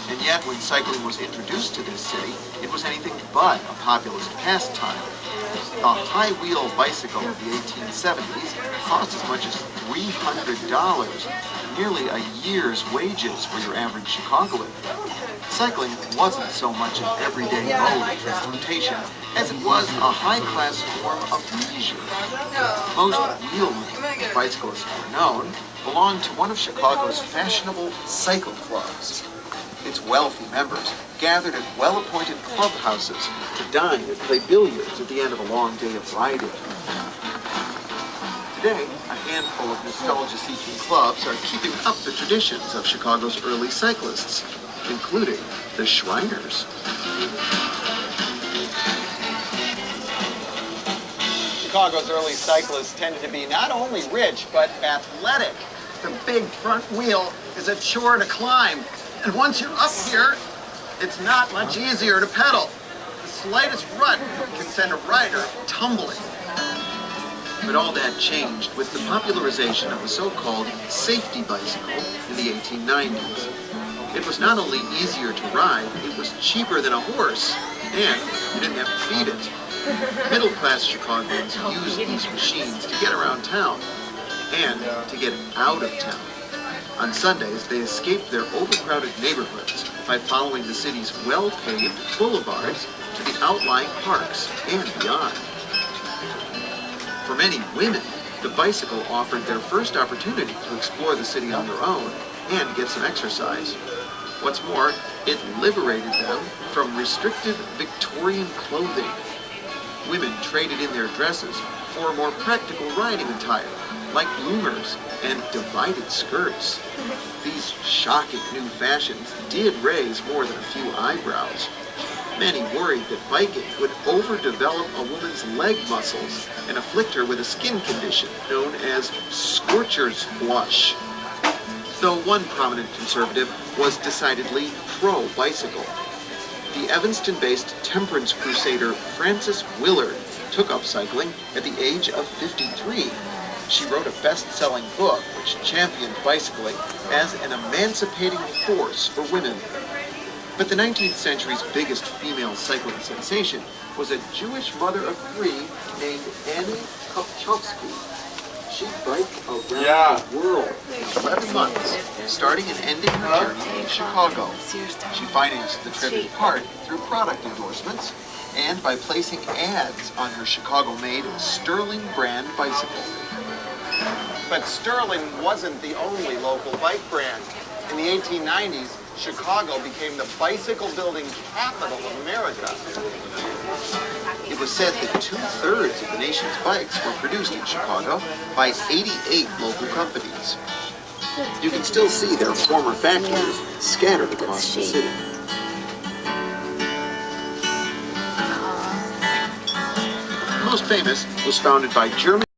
And yet, when cycling was introduced to this city, it was anything but a populist pastime. A high-wheel bicycle of the 1870s cost as much as $300, nearly a year's wages for your average Chicagoan. Cycling wasn't so much an everyday mode of transportation as it was a high-class form of leisure. Most wheelmen, bicyclists were known, belonged to one of Chicago's fashionable cycle clubs. Its wealthy members gathered at well-appointed clubhouses to dine and play billiards at the end of a long day of riding. Today, a handful of nostalgia-seeking clubs are keeping up the traditions of Chicago's early cyclists, including the Shriners. Chicago's early cyclists tended to be not only rich, but athletic. The big front wheel is a chore to climb. And once you're up here, it's not much easier to pedal. The slightest rut can send a rider tumbling. But all that changed with the popularization of the so-called safety bicycle in the 1890s. It was not only easier to ride, it was cheaper than a horse, and you didn't have to feed it. Middle-class Chicagoans used these machines to get around town and to get out of town. On Sundays, they escaped their overcrowded neighborhoods by following the city's well-paved boulevards to the outlying parks and beyond. For many women, the bicycle offered their first opportunity to explore the city on their own and get some exercise. What's more, it liberated them from restrictive Victorian clothing. Women traded in their dresses for more practical riding attire, like bloomers and divided skirts. These shocking new fashions did raise more than a few eyebrows. Many worried that biking would overdevelop a woman's leg muscles and afflict her with a skin condition known as scorcher's blush. Though one prominent conservative was decidedly pro-bicycle. The Evanston-based temperance crusader Frances Willard took up cycling at the age of 53. She wrote a best-selling book which championed bicycling as an emancipating force for women. But the 19th century's biggest female cycling sensation was a Jewish mother of three named Annie Kopchowski. She'd bike around the world in 11 months, starting and ending her journey in Chicago. She financed the trip in part through product endorsements and by placing ads on her Chicago-made Sterling brand bicycle. But Sterling wasn't the only local bike brand. In the 1890s, Chicago became the bicycle-building capital of America. It was said that 2/3 of the nation's bikes were produced in Chicago by 88 local companies. You can still see their former factories scattered across the city. Most famous was founded by German